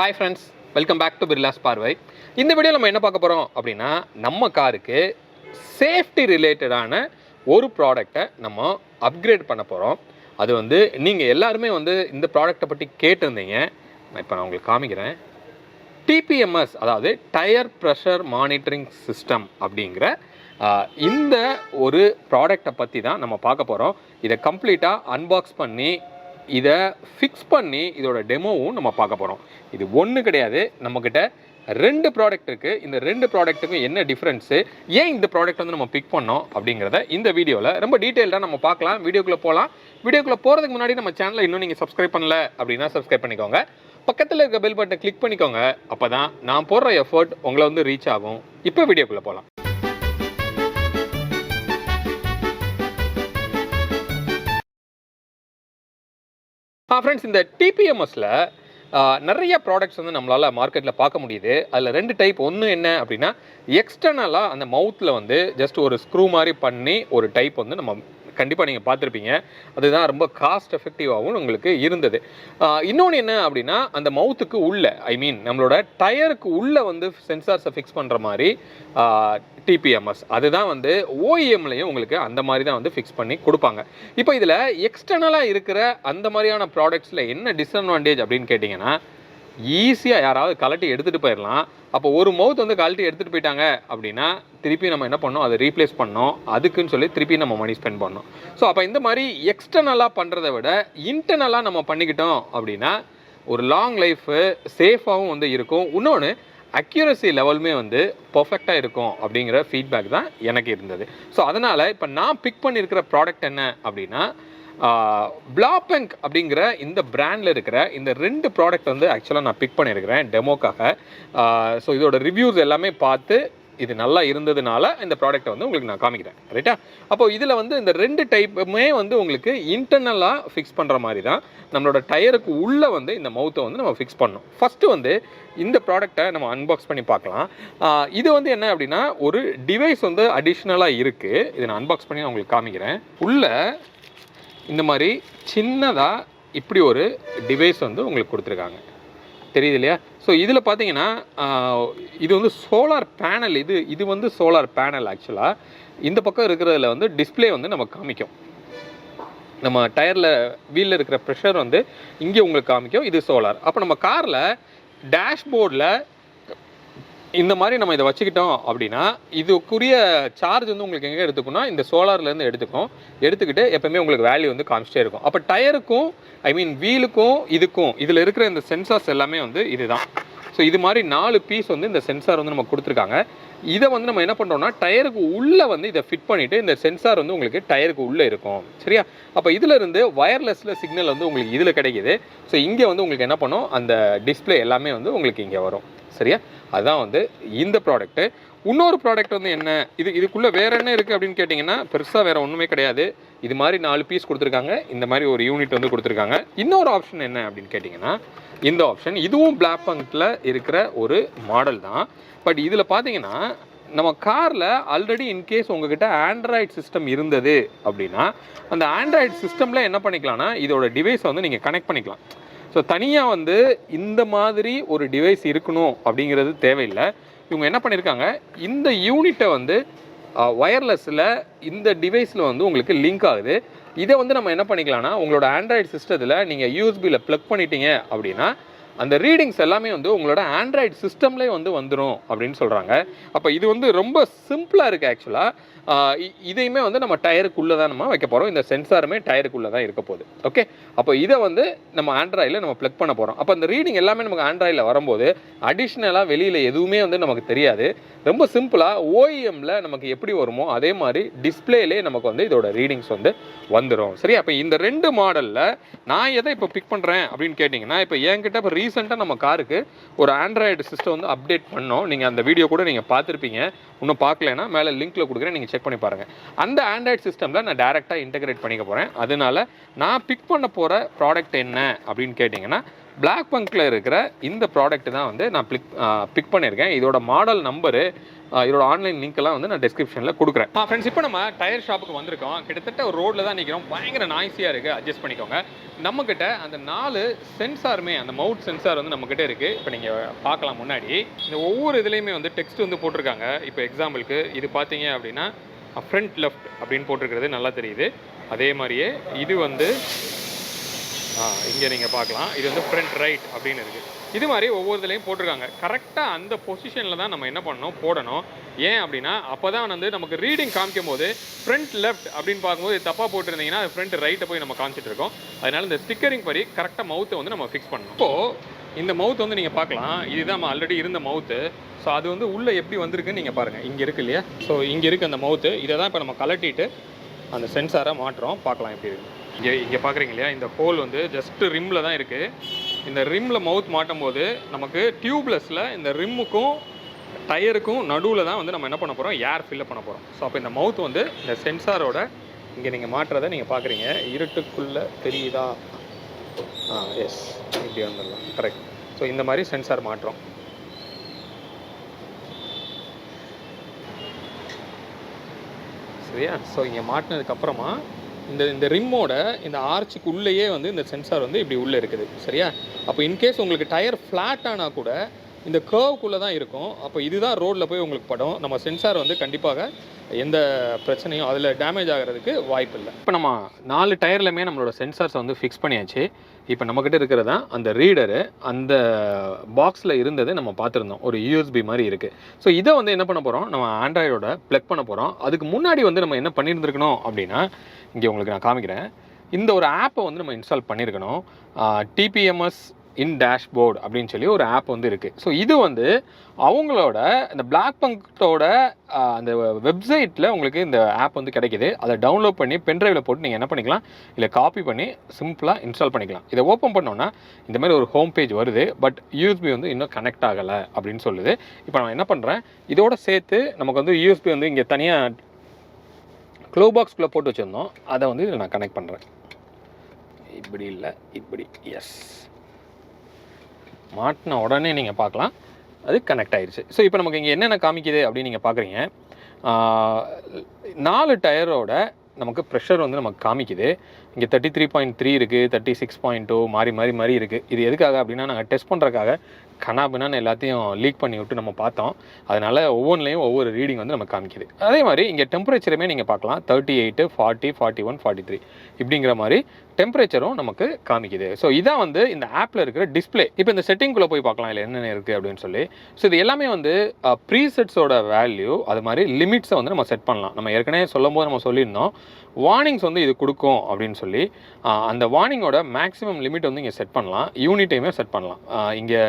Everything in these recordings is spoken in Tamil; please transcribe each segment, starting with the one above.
Hi friends, welcome back to Birlas Parvai. இந்த வீடியோல நம்ம என்ன பார்க்க போறோம் அப்படினா நம்ம காருக்கு சேஃப்டி ரிலேட்டடான ஒரு ப்ராடக்ட்டை நம்ம அப்கிரேட் பண்ண போறோம். அது வந்து நீங்க எல்லாரும் இந்த ப்ராடக்ட்டை பத்தி கேட்டிருந்தீங்க. நான் உங்களுக்கு காமிக்கிறேன். TPMS அதாவது Tyre Pressure Monitor System அப்படிங்கற இந்த ஒரு ப்ராடக்ட்டை பத்தி தான் நம்ம பார்க்க போறோம். இத கம்ப்ளீட்டா அன்பாக்ஸ் பண்ணி இத ஃபிக்ஸ் பண்ணி இதோட டெமோவும் நம்ம பார்க்க போறோம். இது ஒண்ணு கிடையாது, நம்மகிட்ட ரெண்டு ப்ராடக்ட் இருக்கு. இந்த ரெண்டு ப்ராடக்ட்டுக்கும் என்ன டிஃபரன்ஸ், ஏன் இந்த ப்ராடக்ட் வந்து நம்ம பிக் பண்ணோம் அப்படிங்கறத இந்த வீடியோல ரொம்ப டீடைலா நம்ம பார்க்கலாம். வீடியோக்குள்ள போலாம். வீடியோக்குள்ள போறதுக்கு முன்னாடி நம்ம சேனலை இன்னும் நீங்க சப்ஸ்கிரைப் பண்ணல அப்படினா சப்ஸ்கிரைப் பண்ணிக்கோங்க. பக்கத்துல இருக்க பெல் பட்டனை கிளிக் பண்ணிக்கோங்க. அப்பதான் நான் போடுற எஃபோர்ட் உங்களை வந்து ரீச் ஆகும். இப்போ வீடியோக்குள்ள போலாம். ஃப்ரெண்ட்ஸ், இந்த டிபிஎம்எஸ்ல நிறைய ப்ராடக்ட்ஸ் வந்து நம்மளால் மார்க்கெட்டில் பார்க்க முடியுது. அதில் ரெண்டு டைப். ஒன்று என்ன அப்படின்னா, எக்ஸ்டர்னலாக அந்த மவுத்தில் வந்து ஜஸ்ட் ஒரு ஸ்க்ரூ மாதிரி பண்ணி ஒரு டைப் வந்து நம்ம கண்டிப்பாக நீங்கள் பார்த்துருப்பீங்க. அதுதான் ரொம்ப காஸ்ட் எஃபெக்டிவாகவும் உங்களுக்கு இருந்தது. இன்னொன்று என்ன அப்படின்னா, அந்த மவுத்துக்கு உள்ள நம்மளோட டயருக்கு உள்ளே வந்து சென்சார்ஸை ஃபிக்ஸ் பண்ணுற மாதிரி டிபிஎம்எஸ் அதுதான் வந்து ஓஇஎம்லையும் உங்களுக்கு அந்த மாதிரி தான் வந்து ஃபிக்ஸ் பண்ணி கொடுப்பாங்க. இப்போ இதில் எக்ஸ்டர்னலாக இருக்கிற அந்த மாதிரியான ப்ராடக்ட்ஸில் என்ன டிஸ்அட்வான்டேஜ் அப்படின்னு கேட்டிங்கன்னா, ஈஸியாக யாராவது கலட்டி எடுத்துகிட்டு போயிடலாம். அப்போ ஒரு மவுத் வந்து கழட்டி எடுத்துகிட்டு போயிட்டாங்க அப்படின்னா திருப்பி நம்ம என்ன பண்ணோம், அதை ரீப்ளேஸ் பண்ணோம். அதுக்குன்னு சொல்லி திருப்பி நம்ம மணி ஸ்பெண்ட் பண்ணோம். ஸோ அப்போ இந்த மாதிரி எக்ஸ்டர்னலாக பண்ணுறதை விட இன்டர்னலாக நம்ம பண்ணிக்கிட்டோம் அப்படின்னா ஒரு லாங் லைஃபு சேஃபாகவும் வந்து இருக்கும். இன்னொன்று அக்யூரசி லெவலுமே வந்து பர்ஃபெக்டாக இருக்கும் அப்படிங்கிற ஃபீட்பேக் தான் எனக்கு இருந்தது. ஸோ அதனால் இப்போ நான் பிக் பண்ணியிருக்கிற ப்ராடக்ட் என்ன அப்படின்னா, பிளாபங்க் அப்படிங்கிற இந்த பிராண்டில் இருக்கிற இந்த ரெண்டு ப்ராடக்ட் வந்து ஆக்சுவலாக நான் பிக் பண்ணியிருக்கிறேன் டெமோக்காக. ஸோ இதோட ரிவ்யூஸ் எல்லாமே பார்த்து இது நல்லா இருந்ததுனால இந்த ப்ராடக்ட்டை வந்து உங்களுக்கு நான் காமிக்கிறேன். ரைட்டா? அப்போ இதில் வந்து இந்த ரெண்டு டைப்புமே வந்து உங்களுக்கு இன்டர்னலாக ஃபிக்ஸ் பண்ணுற மாதிரி தான் நம்மளோட டயருக்கு உள்ளே வந்து இந்த மவுத்தை வந்து நம்ம ஃபிக்ஸ் பண்ணோம். ஃபஸ்ட்டு வந்து இந்த ப்ராடக்டை நம்ம அன்பாக்ஸ் பண்ணி பார்க்கலாம். இது வந்து என்ன அப்படின்னா, ஒரு டிவைஸ் வந்து அடிஷ்னலாக இருக்குது. இதை நான் அன்பாக்ஸ் பண்ணி நான் உங்களுக்கு காமிக்கிறேன். உள்ளே இந்த மாதிரி சின்னதாக இப்படி ஒரு டிவைஸ் வந்து உங்களுக்கு கொடுத்துருக்காங்க. தெரியுது இல்லையா? ஸோ இதில் பார்த்தீங்கன்னா இது வந்து சோலார் பேனல். இது வந்து சோலார் பேனல். ஆக்சுவலாக இந்த பக்கம் இருக்கிறதுல வந்து டிஸ்பிளே வந்து நம்ம காமிக்கும். நம்ம டயரில் வீலில் இருக்கிற ப்ரெஷர் வந்து இங்கே உங்களுக்கு காமிக்கும். இது சோலார். அப்போ நம்ம காரில் டேஷ்போர்டில் இந்த மாதிரி நம்ம இதை வச்சுக்கிட்டோம் அப்படின்னா இதுக்குரிய சார்ஜ் வந்து உங்களுக்கு எங்கே எடுத்துக்கணும்னா இந்த சோலார்லேருந்து எடுத்துக்கிட்டு எப்போவுமே உங்களுக்கு வேல்யூ வந்து காமிச்சிட்டே இருக்கும். அப்போ டயருக்கும் வீலுக்கும் இதில் இருக்கிற இந்த சென்சார்ஸ் எல்லாமே வந்து இதுதான். ஸோ இது மாதிரி 4 பீஸ் வந்து இந்த சென்சார் வந்து நம்ம கொடுத்துருக்காங்க. இதை வந்து நம்ம என்ன பண்ணுறோம்னா டயருக்கு உள்ளே வந்து இதை ஃபிட் பண்ணிவிட்டு இந்த சென்சார் வந்து உங்களுக்கு டயருக்கு உள்ளே இருக்கும். சரியா? அப்போ இதில் இருந்து வயர்லெஸில் சிக்னல் வந்து உங்களுக்கு இதில் கிடைக்கிது. ஸோ இங்கே வந்து உங்களுக்கு என்ன பண்ணும், அந்த டிஸ்பிளே எல்லாமே வந்து உங்களுக்கு இங்கே வரும். சரியா? அதுதான் வந்து இந்த ப்ராடக்ட்டு. இன்னொரு ப்ராடக்ட் வந்து என்ன, இதுக்குள்ளே வேறு என்ன இருக்குது அப்படின்னு கேட்டிங்கன்னா, பெருசாக வேறு ஒன்றுமே கிடையாது. இது மாதிரி 4 பீஸ் கொடுத்துருக்காங்க. இந்த மாதிரி ஒரு யூனிட் வந்து கொடுத்துருக்காங்க. இன்னொரு ஆப்ஷன் என்ன அப்படின்னு கேட்டிங்கன்னா, இந்த ஆப்ஷன் இதுவும் பிளாபங்க்ல இருக்கிற ஒரு மாடல் தான். பட் இதில் பார்த்தீங்கன்னா நம்ம காரில் ஆல்ரெடி இன்கேஸ் உங்ககிட்ட ஆண்ட்ராய்டு சிஸ்டம் இருந்தது அப்படின்னா அந்த ஆண்ட்ராய்டு சிஸ்டமில் என்ன பண்ணிக்கலாம்னா இதோட டிவைஸை வந்து நீங்கள் கனெக்ட் பண்ணிக்கலாம். ஸோ தனியாக வந்து இந்த மாதிரி ஒரு டிவைஸ் இருக்கணும் அப்படிங்கிறது தேவையில்லை. இவங்க என்ன பண்ணியிருக்காங்க, இந்த யூனிட்டை வந்து வயர்லெஸில் இந்த டிவைஸில் வந்து உங்களுக்கு லிங்க் ஆகுது. இதை வந்து நம்ம என்ன பண்ணிக்கலாம்னா உங்களோட ஆண்ட்ராய்டு சிஸ்டத்தில் நீங்கள் யூஎஸ்பியில் ப்ளக் பண்ணிட்டீங்க அப்படின்னா அந்த ரீடிங்ஸ் எல்லாமே வந்து உங்களோட ஆண்ட்ராய்டு சிஸ்டம்லேயே வந்து வந்துடும் அப்படின்னு சொல்கிறாங்க. அப்போ இது வந்து ரொம்ப சிம்பிளாக இருக்குது. ஆக்சுவலாக இதையுமே வந்து நம்ம டயருக்குள்ளே தான் நம்ம வைக்க போகிறோம். இந்த சென்சாருமே டயருக்குள்ளே தான் இருக்க போகுது. ஓகே? அப்போ இதை வந்து நம்ம ஆண்ட்ராய்டில் நம்ம ப்ளக் பண்ண போகிறோம். அப்போ அந்த ரீடிங் எல்லாமே நமக்கு ஆண்ட்ராய்டில் வரும்போது அடிஷ்னலாக வெளியில் எதுவுமே வந்து நமக்கு தெரியாது. ரொம்ப சிம்பிளாக ஓஇஎம்மில் நமக்கு எப்படி வருமோ அதே மாதிரி டிஸ்பிளேலே நமக்கு வந்து இதோட ரீடிங்ஸ் வந்து வந்துடும். சரி? அப்போ இந்த ரெண்டு மாடலில் நான் எதை இப்போ பிக் பண்ணுறேன் அப்படின்னு கேட்டிங்கன்னா, இப்போ என்கிட்ட இப்போ ரீசெண்டாக நம்ம காருக்கு ஒரு ஆண்ட்ராய்டு சிஸ்டம் வந்து அப்டேட் பண்ணோம். நீங்கள் அந்த வீடியோ கூட நீங்கள் பார்த்துருப்பீங்க. இன்னும் பார்க்கலன்னா மேலே லிங்க்கில் கொடுக்குறேன், நீங்கள் செக் பண்ணி பாருங்கள். அந்த ஆண்ட்ராய்டு சிஸ்டமில் நான் டேரெக்டாக இன்டெகிரேட் பண்ணிக்க போகிறேன். அதனால நான் பிக் பண்ண போகிற ப்ராடக்ட் என்ன அப்படின்னு கேட்டிங்கன்னா Blaupunkட்ல இருக்கிற இந்த ப்ராடக்ட் தான் வந்து நான் பிக் பண்ணியிருக்கேன். இதோட மாடல் நம்பரு, இதோட ஆன்லைன் லிங்க் எல்லாம் வந்து நான் டிஸ்கிரிப்ஷனில் கொடுக்குறேன். ஃப்ரெண்ட்ஸ், இப்போ நம்ம டயர் ஷாப்புக்கு வந்திருக்கோம். கிட்டத்தட்ட ஒரு ரோட்டில் தான் நிற்கிறோம். பயங்கர நாய்ஸியாக இருக்குது, அட்ஜஸ்ட் பண்ணிக்கோங்க. நம்மக்கிட்ட அந்த 4 சென்சாருமே, அந்த மவுத் சென்சார் வந்து நம்மக்கிட்ட இருக்குது. இப்போ நீங்கள் பார்க்கலாம் முன்னாடி இந்த ஒவ்வொரு இதுலேயுமே வந்து டெக்ஸ்ட் வந்து போட்டிருக்காங்க. இப்போ எக்ஸாம்பிளுக்கு இது பார்த்தீங்க அப்படின்னா ஃப்ரண்ட் லெஃப்ட் அப்படின்னு போட்டிருக்கிறது நல்லா தெரியுது. அதே மாதிரியே இது வந்து இங்கே நீங்கள் பார்க்கலாம், இது வந்து ஃப்ரண்ட் ரைட் அப்படின்னு இருக்குது. இது மாதிரி ஒவ்வொரு இதுலேயும் போட்டிருக்காங்க. கரெக்டாக அந்த பொசிஷனில் தான் நம்ம என்ன பண்ணணும், போடணும். ஏன் அப்படின்னா அப்போ தான் வந்து நமக்கு ரீடிங் காமிக்கும் போது ஃப்ரண்ட் லெஃப்ட் அப்படின்னு பார்க்கும்போது தப்பாக போட்டிருந்தீங்கன்னா அது ஃப்ரண்ட் ரைட்டை போய் நம்ம காமிச்சிட்டு இருக்கோம். அதனால இந்த ஸ்டிக்கரிங் படி கரெக்டாக மவுத்தை வந்து நம்ம ஃபிக்ஸ் பண்ணணும். இப்போது இந்த மவுத் வந்து நீங்கள் பார்க்கலாம், இதுதான் நம்ம ஆல்ரெடி இருந்த மவுத்து. ஸோ அது வந்து உள்ளே எப்படி வந்திருக்குன்னு நீங்கள் பாருங்கள். இங்கே இருக்குது இல்லையா, ஸோ இங்கே இருக்குது அந்த மவுத்து. இதை தான் இப்போ நம்ம கலட்டிட்டு அந்த சென்சாரை மாட்டுறோம். பார்க்கலாம் எப்படி இருக்குது. இங்கே பார்க்குறீங்க இல்லையா, இந்த ஹோல் வந்து ஜஸ்ட்டு ரிம்மில் தான் இருக்குது. இந்த ரிம்மில் மவுத் மாட்டும் போது நமக்கு டியூப்லெஸில் இந்த ரிம்முக்கும் டயருக்கும் நடுவில் தான் வந்து நம்ம என்ன பண்ண போகிறோம், ஏர் ஃபில்அப் பண்ண போகிறோம். ஸோ அப்போ இந்த மவுத் வந்து இந்த சென்சாரோட இங்கே நீங்கள் மாட்டுறதை நீங்கள் பார்க்குறீங்க. இருட்டுக்குள்ளே தெரியுதா? எஸ், இப்படி வந்துடலாம். கரெக்ட். ஸோ இந்த மாதிரி சென்சார் மாட்டுறோம். சரியா? ஸோ இங்கே மாட்டினதுக்கப்புறமா இந்த ரிம்மோட இந்த ஆர்ச்சுக்கு உள்ளேயே வந்து இந்த சென்சார் வந்து இப்படி உள்ளே இருக்குது. சரியா? அப்போ இன்கேஸ் உங்களுக்கு டயர் ஃப்ளாட் ஆனால் கூட இந்த கர்வ்க்குள்ளே தான் இருக்கும். அப்போ இதுதான் ரோட்டில் போய் உங்களுக்கு படும். நம்ம சென்சார் வந்து கண்டிப்பாக எந்த பிரச்சனையும் அதில் டேமேஜ் ஆகிறதுக்கு வாய்ப்பு இல்லை. இப்போ நம்ம 4 டயர்லையுமே நம்மளோட சென்சார்ஸை வந்து ஃபிக்ஸ் பண்ணியாச்சு. இப்போ நம்மக்கிட்ட இருக்கிறது தான் அந்த ரீடரு. அந்த பாக்ஸில் இருந்தது நம்ம பார்த்துருந்தோம், ஒரு யூஎஸ்பி மாதிரி இருக்குது. ஸோ இதை வந்து என்ன பண்ண போகிறோம், நம்ம ஆண்ட்ராய்டோட ப்ளக் பண்ண போகிறோம். அதுக்கு முன்னாடி வந்து நம்ம என்ன பண்ணியிருந்துருக்கணும் அப்படின்னா, இங்கே உங்களுக்கு நான் காமிக்கிறேன். இந்த ஒரு ஆப்பை வந்து நம்ம இன்ஸ்டால் பண்ணியிருக்கணும். TPMS IN-DASH அப்படின்னு சொல்லி ஒரு ஆப் வந்து இருக்குது. ஸோ இது வந்து அவங்களோட இந்த Blaupunktோட அந்த வெப்சைட்டில் உங்களுக்கு இந்த ஆப் வந்து கிடைக்கிது. அதை டவுன்லோட் பண்ணி பென்ட்ரைவில் போட்டு நீங்கள் என்ன பண்ணிக்கலாம், இல்லை காப்பி பண்ணி சிம்பிளாக இன்ஸ்டால் பண்ணிக்கலாம். இதை ஓப்பன் பண்ணோன்னா இந்த மாதிரி ஒரு ஹோம் பேஜ் வருது. பட் யூஎஸ்பி வந்து இன்னும் கனெக்ட் ஆகலை அப்படின்னு சொல்லுது. இப்போ நான் என்ன பண்ணுறேன், இதோட சேர்த்து நமக்கு வந்து யூஎஸ்பி வந்து இங்கே தனியாக க்ளோ பாக்ஸ்குள்ளே போட்டு வச்சுருந்தோம். அதை வந்து இதில் நான் கனெக்ட் பண்ணுறேன். இப்படி இல்லை, இப்படி. எஸ், மாட்டின உடனே நீங்கள் பார்க்கலாம் அது கனெக்ட் ஆகிடுச்சு. ஸோ இப்போ நமக்கு இங்கே என்னென்ன காமிக்குது அப்படின்னு நீங்கள் பார்க்குறீங்க. 4 டயரோட நமக்கு ப்ரெஷர் வந்து நமக்கு காமிக்குது. இங்கே 33.3 இருக்குது, 36.2 மாறி இருக்குது. இது எதுக்காக அப்படின்னா, நாங்கள் டெஸ்ட் பண்ணுறதுக்காக கனாபினான்னு எல்லாத்தையும் லீக் பண்ணி விட்டு நம்ம பார்த்தோம். அதனால் ஒவ்வொன்றிலையும் ஒவ்வொரு ரீடிங் வந்து நமக்கு காமிக்குது. அதே மாதிரி இங்கே டெம்பரேச்சருமே நீங்கள் பார்க்கலாம். 38, 40, 41, 43 இப்படிங்கிற மாதிரி டெம்பரேச்சரும் நமக்கு காமிக்குது. ஸோ இதான் வந்து இந்த ஆப்பில் இருக்கிற டிஸ்பிளே. இப்போ இந்த செட்டிங்குள்ளே போய் பார்க்கலாம் இல்லை என்னென்ன இருக்குது அப்படின்னு சொல்லி. ஸோ இது எல்லாமே வந்து ப்ரீசெட்ஸோட வேல்யூ, அது மாதிரி லிமிட்ஸை வந்து நம்ம செட் பண்ணலாம். நம்ம ஏற்கனவே சொல்லும் போது நம்ம சொல்லியிருந்தோம் வார்னிங்ஸ் வந்து இது கொடுக்கும் அப்படின்னு சொல்லி. அந்த வார்னிங்கோட மேக்ஸிமம் லிமிட் வந்து இங்கே செட் பண்ணலாம். யூனிட்டையுமே செட் பண்ணலாம். இங்கே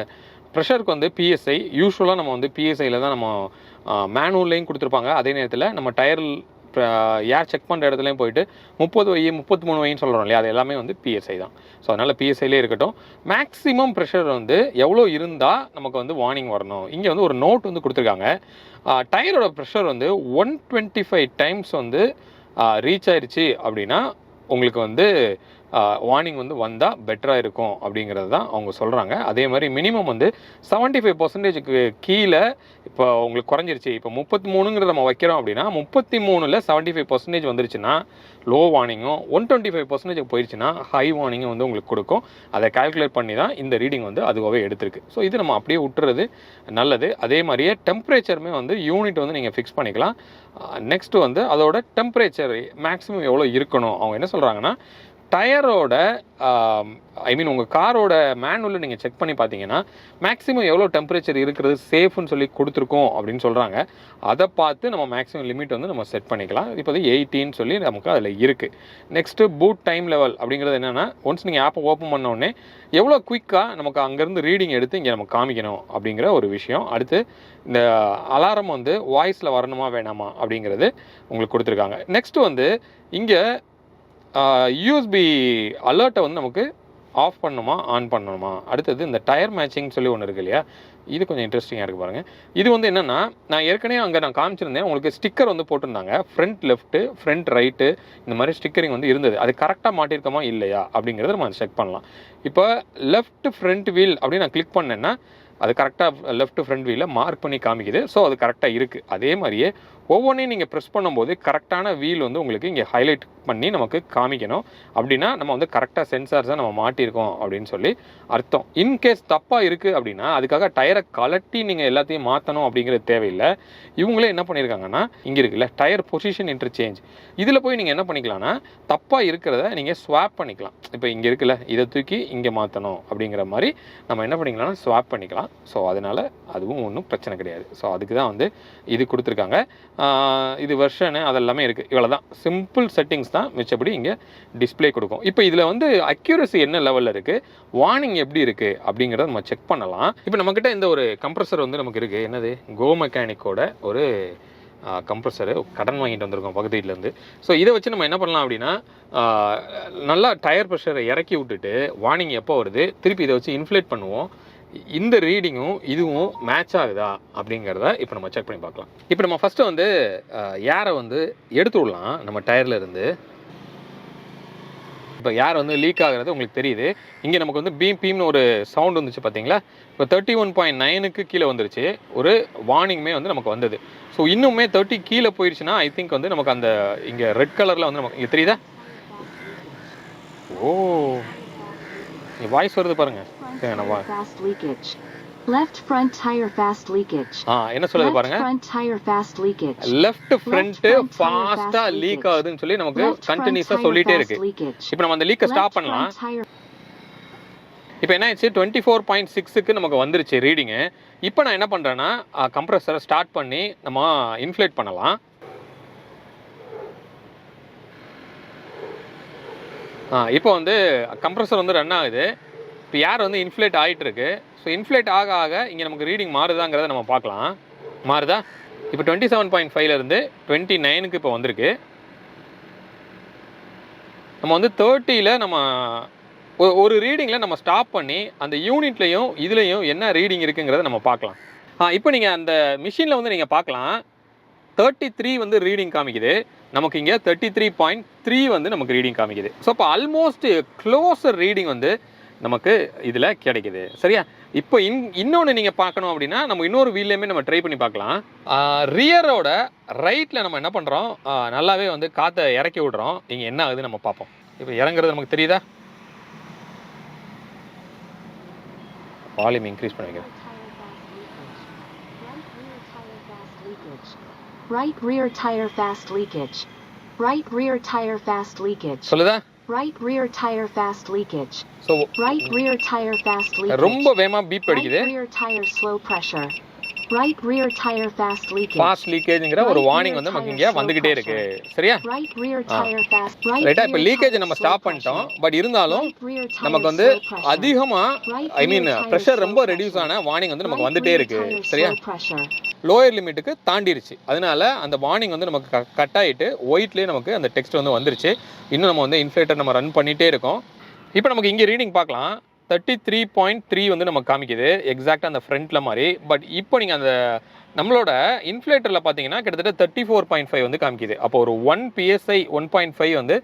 ப்ரெஷருக்கு வந்து PSI, யூஸ்வலாக நம்ம வந்து PSIயில் தான் நம்ம மேனுவல்லையும் கொடுத்துருப்பாங்க. அதே நேரத்தில் நம்ம டயர் ஏர் செக் பண்ணுற இடத்துலையும் போயிட்டு 30 வை 33 வைன்னு சொல்கிறோம் இல்லையா, அது எல்லாமே வந்து PSI தான். ஸோ அதனால் PSIலே இருக்கட்டும். மேக்ஸிமம் ப்ரெஷர் வந்து எவ்வளோ இருந்தால் நமக்கு வந்து வார்னிங் வரணும். இங்கே வந்து ஒரு நோட் வந்து கொடுத்துருக்காங்க. டயரோட ப்ரெஷர் வந்து 125 டைம்ஸ் வந்து ரீச் ஆயிடுச்சு அப்படின்னா உங்களுக்கு வந்து வார்னிங் வந்து வந்தால் பெட்டராக இருக்கும் அப்படிங்கிறது தான் அவங்க சொல்கிறாங்க. அதே மாதிரி மினிமம் வந்து 75% கீழே இப்போ உங்களுக்கு குறைஞ்சிருச்சு. இப்போ 33ங்கிறத நம்ம வைக்கிறோம் அப்படின்னா 33ல் 75% வந்துருச்சுன்னா லோ வார்னிங்கும், 125% போயிடுச்சுன்னா ஹை வார்னிங்கும் வந்து உங்களுக்கு கொடுக்கும். அதை கால்குலேட் பண்ணி தான் இந்த ரீடிங் வந்து அதுவாகவே எடுத்திருக்கு. ஸோ இது நம்ம அப்படியே விட்டுறது நல்லது. அதே மாதிரியே டெம்பரேச்சருமே வந்து யூனிட் வந்து நீங்கள் ஃபிக்ஸ் பண்ணிக்கலாம். நெக்ஸ்ட்டு வந்து அதோட டெம்பரேச்சர் மேக்ஸிமம் எவ்வளோ இருக்கணும். அவங்க என்ன சொல்கிறாங்கன்னா, டயரோட உங்கள் காரோட மேனுவலில் நீங்கள் செக் பண்ணி பார்த்தீங்கன்னா மேக்ஸிமம் எவ்வளோ டெம்பரேச்சர் இருக்கிறது சேஃப்னு சொல்லி கொடுத்துருக்கோம் அப்படின்னு சொல்கிறாங்க. அதை பார்த்து நம்ம மேக்ஸிமம் லிமிட் வந்து நம்ம செட் பண்ணிக்கலாம். இப்போது 18 சொல்லி நமக்கு அதில் இருக்குது. நெக்ஸ்ட்டு பூட் டைம் லெவல் அப்படிங்கிறது என்னென்னா, ஒன்ஸ் நீங்கள் ஆப்பை ஓப்பன் பண்ணோடனே எவ்வளோ குயிக்காக நமக்கு அங்கேருந்து ரீடிங் எடுத்து இங்கே நம்ம காமிக்கணும் அப்படிங்கிற ஒரு விஷயம். அடுத்து இந்த அலாரம் வந்து வாய்ஸில் வரணுமா வேணாமா அப்படிங்கிறது உங்களுக்கு கொடுத்துருக்காங்க. நெக்ஸ்ட்டு வந்து இங்கே யூஎஸ்பி அலர்ட்டை வந்து நமக்கு ஆஃப் பண்ணணுமா ஆன் பண்ணணுமா. அடுத்தது இந்த டயர் மேட்சிங் சொல்லி ஒன்று இருக்குது இல்லையா, இது கொஞ்சம் இன்ட்ரெஸ்டிங்காக இருக்குது பாருங்கள். இது வந்து என்னென்னா, நான் ஏற்கனவே அங்கே நான் காமிச்சிருந்தேன் உங்களுக்கு ஸ்டிக்கர் வந்து போட்டிருந்தாங்க. ஃப்ரண்ட் லெஃப்ட்டு ஃப்ரண்ட் ரைட்டு இந்த மாதிரி ஸ்டிக்கரிங் வந்து இருந்தது. அது கரெக்டாக மாட்டியிருக்கோமா இல்லையா அப்படிங்கிறத நம்ம செக் பண்ணலாம். இப்போ லெஃப்ட் ஃப்ரண்ட் வீல் அப்படின்னு நான் கிளிக் பண்ணேன்னா அது கரெக்டாக லெஃப்ட் ஃப்ரண்ட் வீலில் மார்க் பண்ணி காமிக்குது. ஸோ அது கரெக்டாக இருக்குது. அதே மாதிரியே ஒவ்வொன்றையும் நீங்கள் ப்ரெஸ் பண்ணும்போது கரெக்டான வீல் வந்து உங்களுக்கு இங்கே ஹைலைட் பண்ணி நமக்கு காமிக்கணும். அப்படின்னா நம்ம வந்து கரெக்டாக சென்சார்ஸை நம்ம மாட்டியிருக்கோம் அப்படின்னு சொல்லி அர்த்தம். இன்கேஸ் தப்பாக இருக்குது அப்படின்னா அதுக்காக டயரை கலட்டி நீங்கள் எல்லாத்தையும் மாற்றணும் அப்படிங்கிறது தேவையில்லை. இவங்களே என்ன பண்ணியிருக்காங்கன்னா, இங்கே இருக்குல்ல டயர் பொசிஷன் இன்டர்சேஞ்ச், இதில் போய் நீங்கள் என்ன பண்ணிக்கலாம்னா தப்பாக இருக்கிறத நீங்கள் ஸ்வாப் பண்ணிக்கலாம். இப்போ இங்கே இருக்குல்ல இதை தூக்கி இங்கே மாற்றணும் அப்படிங்கிற மாதிரி நம்ம என்ன பண்ணிக்கலாம்னா ஸ்வாப் பண்ணிக்கலாம். ஸோ அதனால் அதுவும் ஒன்றும் பிரச்சனை கிடையாது. ஸோ அதுக்கு தான் வந்து இது கொடுத்துருக்காங்க. இது வெர்ஷனு அதெல்லாமே இருக்குது. இவ்வளோ தான் சிம்பிள் செட்டிங்ஸ் தான், மிச்சப்படி இங்கே டிஸ்பிளே கொடுக்கும். இப்போ இதில் வந்து அக்யூரசி என்ன லெவலில் இருக்குது, வார்னிங் எப்படி இருக்குது அப்படிங்கிறத நம்ம செக் பண்ணலாம். இப்போ நம்மக்கிட்ட இந்த ஒரு கம்ப்ரஸர் வந்து நமக்கு இருக்குது. என்னது, கோ மெக்கானிக்கோட ஒரு கம்ப்ரஸரு கடன் வாங்கிட்டு வந்திருக்கோம் பக்கத்து வீட்டிலேருந்து. ஸோ இதை வச்சு நம்ம என்ன பண்ணலாம் அப்படின்னா, நல்லா டயர் ப்ரெஷரை இறக்கி விட்டுட்டு வார்னிங் எப்போ வருது திருப்பி இதை வச்சு இன்ஃப்ளேட் பண்ணுவோம். இந்த ரீடிங்கும் இதுவும் மேட்ச் ஆகுதா அப்படிங்கிறத இப்போ நம்ம செக் பண்ணி பார்க்கலாம். இப்போ நம்ம ஃபஸ்ட்டு வந்து ஏரை வந்து எடுத்து விடலாம் நம்ம டயரில் இருந்து. இப்போ ஏர் வந்து லீக் ஆகிறது உங்களுக்கு தெரியுது. இங்கே நமக்கு வந்து பீம்னு ஒரு சவுண்ட் வந்துச்சு பார்த்தீங்களா. இப்போ 31.9க்கு கீழே வந்துருச்சு. ஒரு வார்னிங்குமே வந்து நமக்கு வந்தது. ஸோ இன்னுமே 30 கீழே போயிடுச்சுன்னா ஐ திங்க் வந்து நமக்கு அந்த இங்கே ரெட் கலரில் வந்து நமக்கு இங்கே தெரியுதா. ஓ, வாய்ஸ் வருது பாருங்க. Left front tire fast leakage. என்ன சொல்லுது பாருங்க. Front tire fast leakage. Left front ஃபாஸ்டா லீக் ஆகுதுன்னு சொல்லி நமக்கு கண்டினியூஸா சொல்லிட்டே இருக்கு. இப்போ நம்ம அந்த லீக்கை ஸ்டாப் பண்ணலாம். இப்போ என்ன ஆச்சு, 24.6க்கு நமக்கு வந்துருச்சு ரீடிங்கு. இப்போ நான் என்ன பண்றேன்னா கம்ப்ரஸரை ஸ்டார்ட் பண்ணி நம்ம இன்ஃப்ளேட் பண்ணலாம். இப்போ வந்து கம்ப்ரஸர் வந்து ரன் ஆகுது. இப்போ ஏர் வந்து இன்ஃப்ளேட் ஆகிட்டு இருக்கு. ஸோ இன்ஃப்ளேட் ஆக ஆக இங்கே நமக்கு ரீடிங் மாறுதாங்கிறத நம்ம பார்க்கலாம். மாறுதா. இப்போ 27.5லேருந்து 29க்கு இப்போ வந்திருக்கு. நம்ம வந்து 30ல் நம்ம ஒரு ரீடிங்கில் நம்ம ஸ்டாப் பண்ணி அந்த யூனிட்லையும் இதுலேயும் என்ன ரீடிங் இருக்குங்கிறத நம்ம பார்க்கலாம். இப்போ நீங்கள் அந்த மிஷினில் வந்து நீங்கள் பார்க்கலாம் 33 வந்து ரீடிங் காமிக்குது. நமக்கு இங்கே 33.3 வந்து நமக்கு ரீடிங் காமிக்குது. ஸோ இப்போ ஆல்மோஸ்ட் க்ளோஸர் ரீடிங் வந்து நமக்கு இதில் கிடைக்குது. சரியா. இப்போ இன்னொன்று நீங்கள் பார்க்கணும் அப்படின்னா நம்ம இன்னொரு வீல்லையுமே நம்ம ட்ரை பண்ணி பார்க்கலாம். ரியரோட ரைட்டில் நம்ம என்ன பண்ணுறோம், நல்லாவே வந்து காற்றை இறக்கி விடுறோம். இங்கே என்ன ஆகுது நம்ம பார்ப்போம். இப்போ இறங்குறது நமக்கு தெரியுதா. வால்யூம் இன்க்ரீஸ் பண்ணி வைக்கிறேன். Right rear tire fast leakage. Right rear tire fast leakage. சொல்லுதா. Right rear tire fast leakage. So right rear tire fast leakage. ரொம்ப வேகமா பீப் அடிக்குது. Right rear tire slow pressure. Right rear tire fast leakage. Fast leakageங்கற ஒரு வார்னிங் வந்து நமக்கு இங்க வந்துகிட்டே இருக்கு. சரியா. Right rear tire fast. ரைட்டா. இப்போ லீக்கேஜ் நம்ம ஸ்டாப் பண்ணிட்டோம். பட் இருந்தாலும் நமக்கு வந்து அதிகமா ஐ மீன் பிரஷர் ரொம்ப ரெடியூஸ் ஆன வார்னிங் வந்து நமக்கு வந்துட்டே இருக்கு. சரியா. லோயர் லிமிட்டுக்கு தாண்டிருச்சு. அதனால அந்த வார்னிங் வந்து நமக்கு கட் ஆகிட்டு ஒயிட்லேயே நமக்கு அந்த டெக்ஸ்ட் வந்து வந்துருச்சு. இன்னும் நம்ம வந்து இன்ஃப்ளேட்டர் நம்ம ரன் பண்ணிகிட்டே இருக்கோம். இப்போ நமக்கு இங்கே ரீடிங் பார்க்கலாம். 33.3 வந்து நமக்கு காமிக்குது எக்ஸாக்டாக அந்த ஃப்ரண்ட்டில் மாதிரி. பட் இப்போ நீங்கள் அந்த நம்மளோட இன்ஃப்ளேட்டரில் பார்த்தீங்கன்னா கிட்டத்தட்ட 34.5 வந்து காமிக்குது. அப்போ ஒரு 1 PSI 1.5 வந்து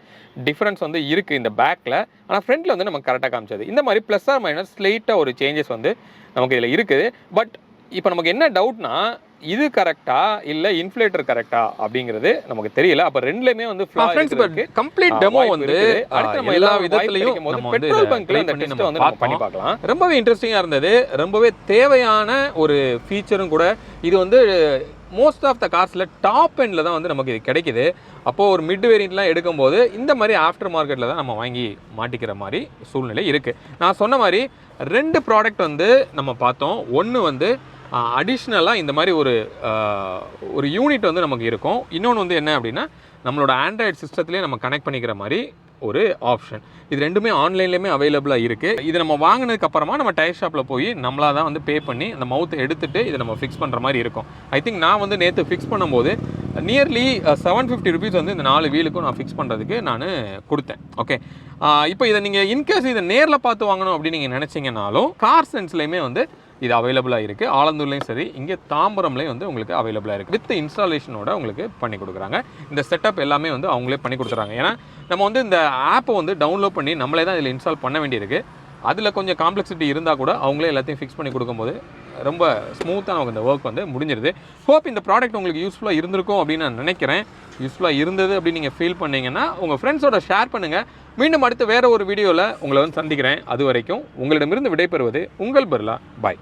டிஃப்ரென்ஸ் வந்து இருக்குது இந்த பேக்கில். ஆனால் ஃப்ரண்ட்டில் வந்து நமக்கு கரெக்டாக காமிச்சது. இந்த மாதிரி ப்ளஸ் ஆர் மைனஸ் ஸ்லைட்டாக ஒரு சேஞ்சஸ் வந்து நமக்கு இதில் இருக்குது. பட் இப்போ நமக்கு என்ன டவுட்னா, இது கரெக்டா இல்ல இன்ஃப்ளேட்டர் கரெக்டா அப்படிங்கிறது நமக்கு தெரியல. அப்ப ரெண்டுலயுமே வந்து கம்ப்ளீட் டெமோ வந்து நம்ம எல்லா விதத்திலையும் பெட்ரோல் பங்க்ல இந்த டெஸ்ட் வந்து நம்ம பண்ணி பார்க்கலாம். ரொம்பவே இன்ட்ரெஸ்டிங்கா இருந்தது. ரொம்பவே தேவையான ஒரு ஃபீச்சரும் கூட. இது வந்து மோஸ்ட் ஆஃப் த கார்ஸில் டாப் எண்டில் தான் வந்து நமக்கு இது கிடைக்குது. அப்போது ஒரு மிட் வேரியண்ட்லாம் எடுக்கும்போது இந்த மாதிரி ஆஃப்டர் மார்க்கெட்டில் தான் நம்ம வாங்கி மாட்டிக்கிற மாதிரி சூழ்நிலை இருக்குது. நான் சொன்ன மாதிரி 2 ப்ராடக்ட் வந்து நம்ம பார்த்தோம். ஒன்று வந்து அடிஷ்னலாக இந்த மாதிரி ஒரு யூனிட் வந்து நமக்கு இருக்கும். இன்னொன்று வந்து என்ன அப்படின்னா நம்மளோட ஆண்ட்ராய்டு சிஸ்டத்துலேயே நம்ம கனெக்ட் பண்ணிக்கிற மாதிரி ஒரு ஆப்ஷன். இது ரெண்டுமே ஆன்லைன்லேயுமே அவைலபிளாக இருக்குது. இது நம்ம வாங்கினதுக்கு அப்புறமா நம்ம டயர் ஷாப்பில் போய் நம்மளாக தான் வந்து பே பண்ணி அந்த மவுத்தை எடுத்துகிட்டு இதை நம்ம ஃபிக்ஸ் பண்ணுற மாதிரி இருக்கும். ஐ திங்க் நான் வந்து நேற்று ஃபிக்ஸ் பண்ணும்போது நியர்லி 750 ருபீஸ் வந்து இந்த 4 வீலுக்கும் நான் ஃபிக்ஸ் பண்ணுறதுக்கு நான் கொடுத்தேன். ஓகே, இப்போ இதை நீங்கள் இன்கேஸ் இதை நேரில் பார்த்து வாங்கணும் அப்படின்னு நீங்கள் நினச்சிங்கனாலும் கார் சென்ஸ்லேயுமே வந்து இது அவைலபிளாக இருக்குது. ஆலந்தூர்லேயும் சரி, இங்கே தாம்பரம்லேயும் வந்து உங்களுக்கு அவைலபிளாக இருக்குது. வித் இன்ஸ்டாலேஷனோட உங்களுக்கு பண்ணி கொடுக்குறாங்க. இந்த செட்டப் எல்லாமே வந்து அவங்களே பண்ணி கொடுத்துறாங்க. ஏன்னா நம்ம வந்து இந்த ஆப்பை வந்து டவுன்லோட் பண்ணி நம்மளே தான் இதில் இன்ஸ்டால் பண்ண வேண்டியிருக்கு. அதில் கொஞ்சம் காம்ப்ளெக்சிட்டி இருந்தால் கூட அவங்களே எல்லாத்தையும் ஃபிக்ஸ் பண்ணி கொடுக்கும்போது ரொம்ப ஸ்மூத்தாக நமக்கு இந்த ஒர்க் வந்து முடிஞ்சிருது. ஹோப் இந்த ப்ராடக்ட் உங்களுக்கு யூஸ்ஃபுல்லாக இருந்திருக்கும் அப்படின்னு நான் நினைக்கிறேன். யூஸ்ஃபுல்லாக இருந்தது அப்படின்னு நீங்கள் ஃபீல் பண்ணிங்கன்னா உங்கள் ஃப்ரெண்ட்ஸோட ஷேர் பண்ணுங்கள். மீண்டும் அடுத்து வேறு ஒரு வீடியோவில் உங்களை வந்து சந்திக்கிறேன். அது வரைக்கும் உங்களிடமிருந்து விடைபெறுவது உங்கள் பிர்லா. பாய்.